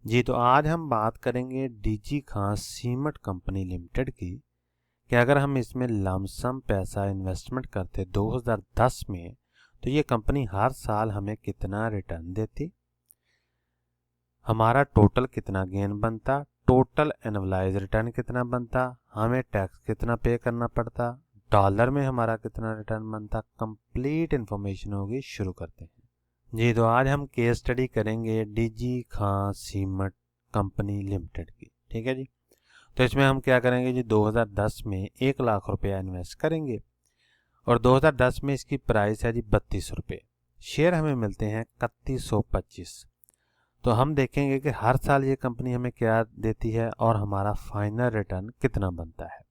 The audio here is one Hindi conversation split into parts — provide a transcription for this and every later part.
जी, तो आज हम बात करेंगे डीजी खां सीमेंट कंपनी लिमिटेड की कि अगर हम इसमें लमसम पैसा इन्वेस्टमेंट करते 2010 में तो ये कंपनी हर साल हमें कितना रिटर्न देती, हमारा टोटल कितना गेन बनता, टोटल एनुअलाइज रिटर्न कितना बनता, हमें टैक्स कितना पे करना पड़ता, डॉलर में हमारा कितना रिटर्न बनता। कंप्लीट इन्फॉर्मेशन होगी। शुरू करते हैं। जी, तो आज हम केस स्टडी करेंगे डीजी खां सीमेंट कंपनी लिमिटेड की। ठीक है जी। तो इसमें हम क्या करेंगे जी, 2010 में 1 लाख रुपया इन्वेस्ट करेंगे और 2010 में इसकी प्राइस है जी 32 रुपये। शेयर हमें मिलते हैं 3125। तो हम देखेंगे कि हर साल ये कंपनी हमें क्या देती है और हमारा फाइनल रिटर्न कितना बनता है।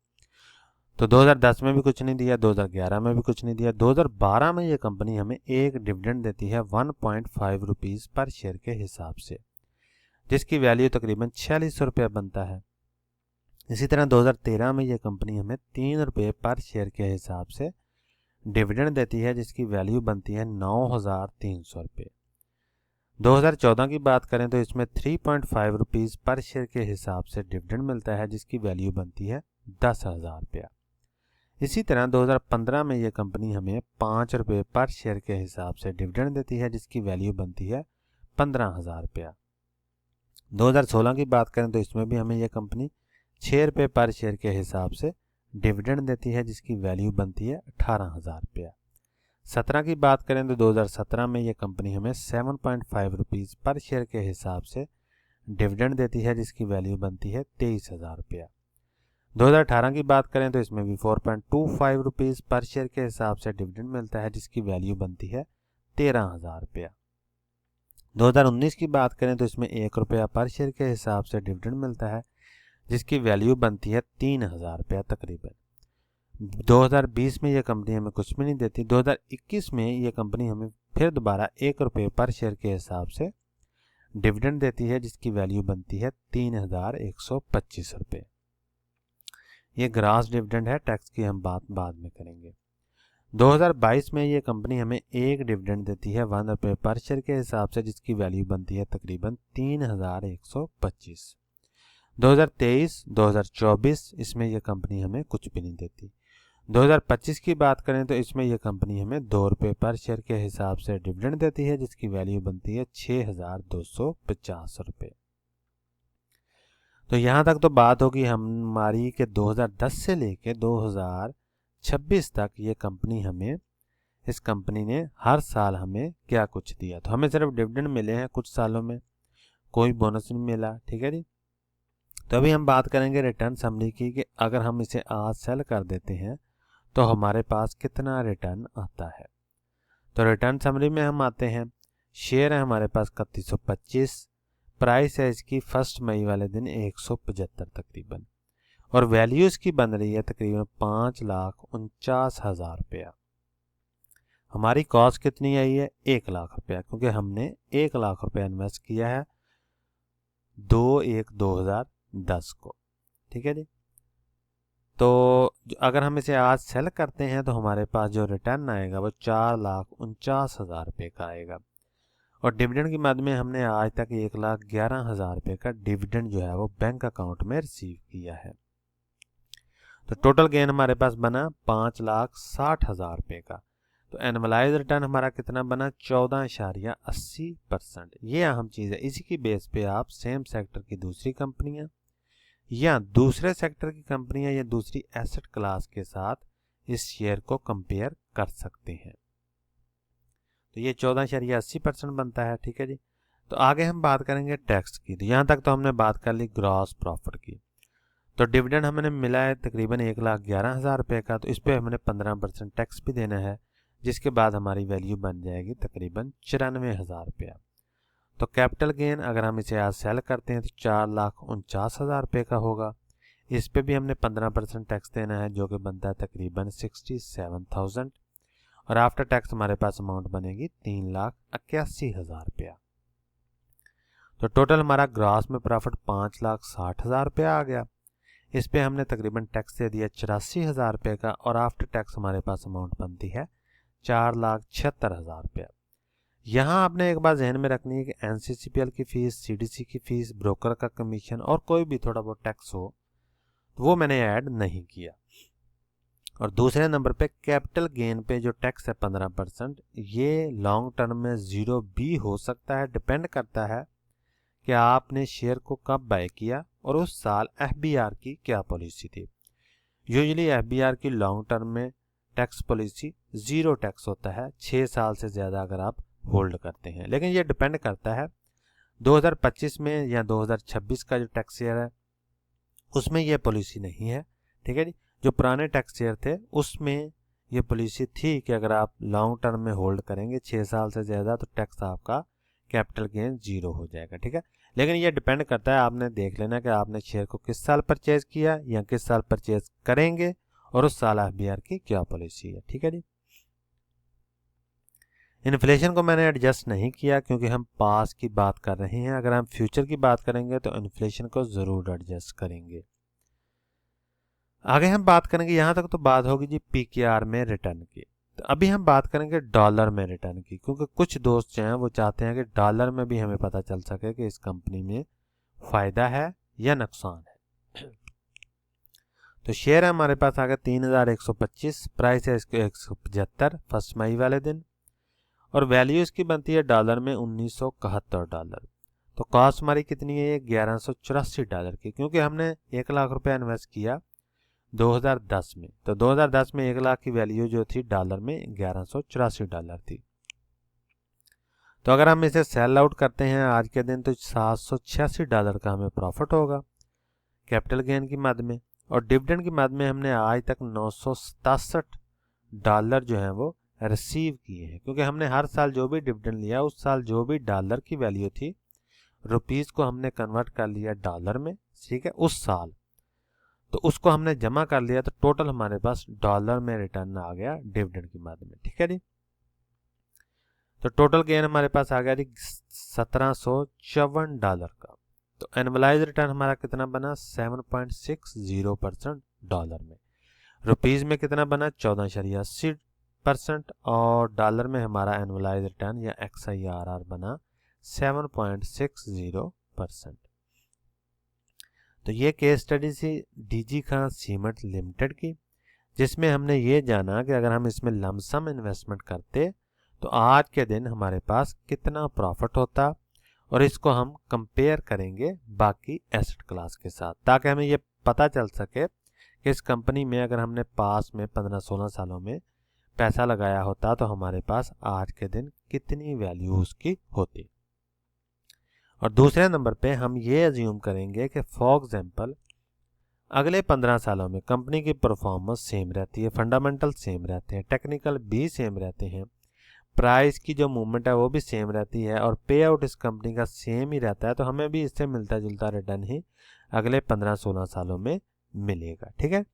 तो 2010 में भी कुछ नहीं दिया, 2011 में भी कुछ नहीं दिया, 2012 में ये कंपनी हमें एक डिविडेंड देती है 1.5 रुपीज़ पर शेयर के हिसाब से, जिसकी वैल्यू तकरीबन 46 रुपये बनता है। इसी तरह 2013 में ये कंपनी हमें 3 रुपये पर शेयर के हिसाब से डिविडेंड देती है, जिसकी वैल्यू बनती है 9,300 रुपये। 2014 की बात करें तो इसमें 3.5 रुपीज़ पर शेयर के हिसाब से डिविडेंड मिलता है, जिसकी वैल्यू बनती है 10,000 रुपया। इसी तरह 2015 में ये कंपनी हमें 5 रुपये पर शेयर के हिसाब से डिविडेंड देती है, जिसकी वैल्यू बनती है 15,000 रुपया। 2016 की बात करें तो इसमें भी हमें ये कंपनी 6 रुपये पर शेयर के हिसाब से डिविडेंड देती है, जिसकी वैल्यू बनती है 18,000 रुपया। 17 की बात करें तो 2017 में ये कंपनी हमें 7.5 रुपीज़ पर शेयर के हिसाब से डिविडेंड देती है, जिसकी वैल्यू बनती है 23,000 रुपया। 2018 की बात करें तो इसमें भी 4.25 रुपीज़ पर शेयर के हिसाब से डिविडेंड मिलता है, जिसकी वैल्यू बनती है 13,000 रुपया। 2019 की बात करें तो इसमें 1 रुपया पर शेयर के हिसाब से डिविडेंड मिलता है, जिसकी वैल्यू बनती है 3,000 रुपया तकरीबन। 2020 में यह कंपनी हमें कुछ भी नहीं देती। 2021 में यह कंपनी हमें फिर दोबारा 1 रुपये पर शेयर के हिसाब से डिविडेंड देती है, जिसकी वैल्यू बनती है 3,125 रुपये। ये ग्रास डिविडेंड है, टैक्स की हम बात बाद में करेंगे। 2022 में ये कंपनी हमें एक डिविडेंड देती है 1 रुपये पर शेयर के हिसाब से, जिसकी वैल्यू बनती है तकरीबन 3,125। 2023, 2024 इसमें यह कंपनी हमें कुछ भी नहीं देती। 2025 की बात करें तो इसमें यह कंपनी हमें 2 रुपये पर शेयर के हिसाब से डिविडेंड देती है, जिसकी वैल्यू बनती है 6,250 रुपये। तो यहाँ तक तो बात होगी हमारी कि 2010 से लेके 2026 तक ये कंपनी हमें, इस कंपनी ने हर साल हमें क्या कुछ दिया। तो हमें सिर्फ डिविडेंड मिले हैं कुछ सालों में, कोई बोनस नहीं मिला। ठीक है जी। तो अभी हम बात करेंगे रिटर्न समरी की कि अगर हम इसे आज सेल कर देते हैं तो हमारे पास कितना रिटर्न आता है। तो रिटर्न समरी में हम आते हैं। शेयर है हमारे पास 3125, प्राइस है इसकी 1 मई वाले दिन 175 तकरीबन, और वैल्यू इसकी बन रही है तकरीबन 5,49,000 रुपया। हमारी कॉस्ट कितनी आई है 1 लाख रुपया, क्योंकि हमने 1 लाख रुपया इन्वेस्ट किया है 2/1/2010 को। ठीक है जी। तो अगर हम इसे आज सेल करते हैं तो हमारे पास जो रिटर्न आएगा वो 4,49,000 रुपये का आएगा। और डिविडेंड की मद में हमने आज तक 1,11,000 रुपये का डिविडेंड जो है वो बैंक अकाउंट में रिसीव किया है। तो टोटल गेन हमारे पास बना 5,60,000 रुपये का। तो एनुअलाइज रिटर्न हमारा कितना बना 14.80%। ये अहम चीज़ है। इसी की बेस पे आप सेम सेक्टर की दूसरी कंपनियां या दूसरे सेक्टर की कंपनियां या दूसरी एसेट क्लास के साथ इस शेयर को कंपेयर कर सकते हैं। तो ये 14.80% बनता है। ठीक है जी। तो आगे हम बात करेंगे टैक्स की। तो यहाँ तक तो हमने बात कर ली ग्रॉस प्रॉफिट की। तो डिविडेंड हमें मिला है तकरीबन 1,11,000 रुपये का, तो इस पर हमने 15% टैक्स भी देना है, जिसके बाद हमारी वैल्यू बन जाएगी तकरीबन 94,000 रुपया। तो कैपिटल गेन अगर हम इसे आज सेल करते हैं तो 4,49,000 रुपये का होगा। इस पे भी हमने 15% टैक्स देना है, जो कि बनता है तकरीबन 67,000, और आफ्टर टैक्स हमारे पास अमाउंट बनेगी 3,81,000 रुपया। तो टोटल हमारा ग्रॉस में प्रॉफिट 5,60,000 रुपया आ गया। इस पे हमने तकरीबन टैक्स दे दिया 84,000 रुपये का, और आफ्टर टैक्स हमारे पास अमाउंट बनती है 4,76,000 रुपया। यहाँ आपने एक बात जहन में रखनी है कि एनसीसीपीएल की फ़ीस, सीडीसी की फ़ीस, ब्रोकर का कमीशन और कोई भी थोड़ा बहुत टैक्स हो तो वो मैंने ऐड नहीं किया। और दूसरे नंबर पे कैपिटल गेन पे जो टैक्स है 15%, ये लॉन्ग टर्म में 0 भी हो सकता है। डिपेंड करता है कि आपने शेयर को कब बाय किया और उस साल एफबीआर की क्या पॉलिसी थी। यूजुअली एफबीआर की लॉन्ग टर्म में टैक्स पॉलिसी 0 टैक्स होता है 6 साल से ज़्यादा अगर आप होल्ड करते हैं। लेकिन ये डिपेंड करता है 2025 में या 2026 का जो टैक्स ईयर है उसमें ये पॉलिसी नहीं है। ठीक है जी, जो पुराने टैक्स ईयर थे उसमें ये पॉलिसी थी कि अगर आप लॉन्ग टर्म में होल्ड करेंगे 6 साल से ज़्यादा तो टैक्स आपका कैपिटल गेन 0 हो जाएगा। ठीक है, लेकिन ये डिपेंड करता है, आपने देख लेना कि आपने शेयर को किस साल परचेज किया या किस साल परचेज करेंगे और उस साल एफबीआर की क्या पॉलिसी है। ठीक है जी, इन्फ्लेशन को मैंने एडजस्ट नहीं किया क्योंकि हम पास की बात कर रहे हैं। अगर हम फ्यूचर की बात करेंगे तो इन्फ्लेशन को ज़रूर एडजस्ट करेंगे। आगे हम बात करेंगे, यहाँ तक तो बात होगी जी पीकेआर में रिटर्न की। तो अभी हम बात करेंगे डॉलर में रिटर्न की, क्योंकि कुछ दोस्त जो हैं वो चाहते हैं कि डॉलर में भी हमें पता चल सके कि इस कंपनी में फ़ायदा है या नुकसान है। तो शेयर है हमारे पास आ गया 3125, प्राइस है इसके 175 फर्स्ट मई वाले दिन, और वैल्यू इसकी बनती है डॉलर में $1971। तो कॉस्ट हमारी कितनी है, $1184 की, क्योंकि हमने 1 लाख रुपया इन्वेस्ट किया 2010 में। तो 2010 में 1 लाख की वैल्यू जो थी डॉलर में $1184 थी। तो अगर हम इसे सेल आउट करते हैं आज के दिन तो $786 का हमें प्रॉफिट होगा कैपिटल गेन की मद में। और डिविडेंड की मद में हमने आज तक $967 जो है वो रिसीव किए हैं, क्योंकि हमने हर साल जो भी डिविडेंड लिया उस साल जो भी डॉलर की वैल्यू थी, रुपीस को हमने कन्वर्ट कर लिया डॉलर में। ठीक है, उस साल तो उसको हमने जमा कर लिया, तो टोटल हमारे पास डॉलर में रिटर्न आ गया डिविडेंड की मद में। ठीक है जी, तो टोटल गेन हमारे पास आ गया जी $1754 का। तो एनुअलाइज रिटर्न हमारा कितना बना, 7.60% डॉलर में। रुपीज में कितना बना, 14.80%, और डॉलर में हमारा एनुअलाइज रिटर्न या XIRR बना 7.60%। तो ये केस स्टडी सी डीजी खान सीमेंट लिमिटेड की, जिसमें हमने ये जाना कि अगर हम इसमें लमसम इन्वेस्टमेंट करते तो आज के दिन हमारे पास कितना प्रॉफिट होता, और इसको हम कंपेयर करेंगे बाकी एसेट क्लास के साथ, ताकि हमें ये पता चल सके कि इस कंपनी में अगर हमने पास में 15-16 सालों में पैसा लगाया होता तो हमारे पास आज के दिन कितनी वैल्यू उसकी होती। और दूसरे नंबर पे हम ये अज्यूम करेंगे कि फॉर एग्जांपल अगले 15 सालों में कंपनी की परफॉर्मेंस सेम रहती है, फंडामेंटल सेम रहते हैं, टेक्निकल भी सेम रहते हैं, प्राइस की जो मूवमेंट है वो भी सेम रहती है, और पे आउट इस कंपनी का सेम ही रहता है, तो हमें भी इससे मिलता जुलता रिटर्न ही अगले 15-16 सालों में मिलेगा। ठीक है,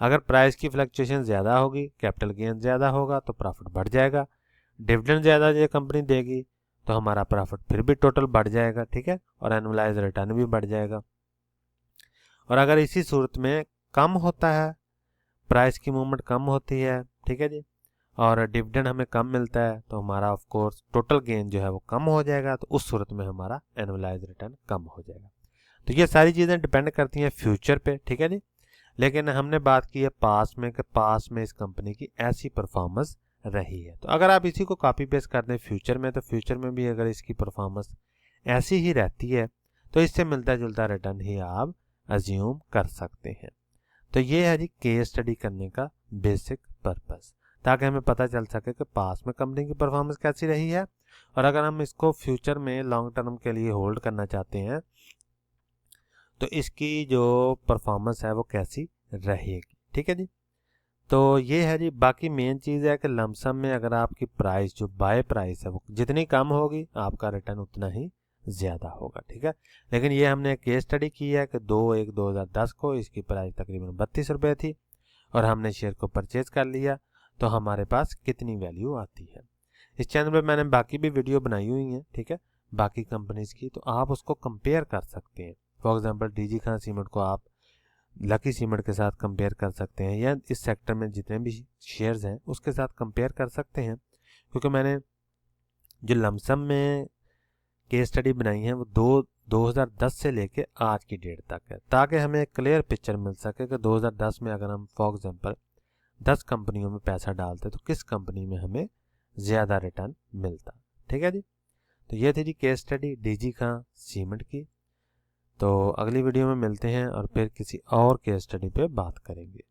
अगर प्राइस की फ्लक्चुएशन ज़्यादा होगी, कैपिटल गेन ज़्यादा होगा तो प्रॉफिट बढ़ जाएगा, डिविडेंड ज़्यादा ये कंपनी देगी तो हमारा प्रॉफिट फिर भी टोटल बढ़ जाएगा। ठीक है, और एनुअलाइज रिटर्न भी बढ़ जाएगा। और अगर इसी सूरत में कम होता है, प्राइस की मूवमेंट कम होती है, ठीक है जी, और डिविडेंड हमें कम मिलता है, तो हमारा ऑफ कोर्स टोटल गेन जो है वो कम हो जाएगा, तो उस सूरत में हमारा एनुअलाइज रिटर्न कम हो जाएगा। तो ये सारी चीज़ें डिपेंड करती हैं फ्यूचर पे। ठीक है जी, लेकिन हमने बात की है पास में कि पास में इस कंपनी की ऐसी परफॉर्मेंस रही है। तो अगर आप इसी को कॉपी पेस्ट कर दें फ्यूचर में, तो फ्यूचर में भी अगर इसकी परफॉर्मेंस ऐसी ही रहती है तो इससे मिलता जुलता रिटर्न ही आप अज्यूम कर सकते हैं। तो ये है जी केस स्टडी करने का बेसिक पर्पस, ताकि हमें पता चल सके कि पास में कंपनी की परफॉर्मेंस कैसी रही है, और अगर हम इसको फ्यूचर में लॉन्ग टर्म के लिए होल्ड करना चाहते हैं तो इसकी जो परफॉर्मेंस है वो कैसी रहेगी। ठीक है जी, तो ये है जी। बाकी मेन चीज़ है कि लमसम में अगर आपकी प्राइस जो बाय प्राइस है वो जितनी कम होगी आपका रिटर्न उतना ही ज़्यादा होगा। ठीक है, लेकिन ये हमने एक केस स्टडी की है कि 2/1/2010 को इसकी प्राइस तकरीबन 32 रुपये थी और हमने शेयर को परचेज कर लिया, तो हमारे पास कितनी वैल्यू आती है। इस चैनल पे मैंने बाकी भी वीडियो बनाई हुई हैं, ठीक है, बाकी कंपनीज की, तो आप उसको कंपेयर कर सकते हैं। For example DG Khan cement को आप लकी सीमेंट के साथ कंपेयर कर सकते हैं, या इस सेक्टर में जितने भी शेयर्स हैं उसके साथ कंपेयर कर सकते हैं, क्योंकि मैंने जो लमसम में केस स्टडी बनाई है वो 2010 से लेके आज की डेट तक है, ताकि हमें एक क्लियर पिक्चर मिल सके कि 2010 में अगर हम फॉर एग्जांपल 10 कंपनियों में पैसा डालते तो किस कंपनी में हमें ज़्यादा रिटर्न मिलता। ठीक है जी। तो ये थी जी केस स्टडी डीजी खां सीमेंट की। तो अगली वीडियो में मिलते हैं और फिर किसी और केस स्टडी पे बात करेंगे।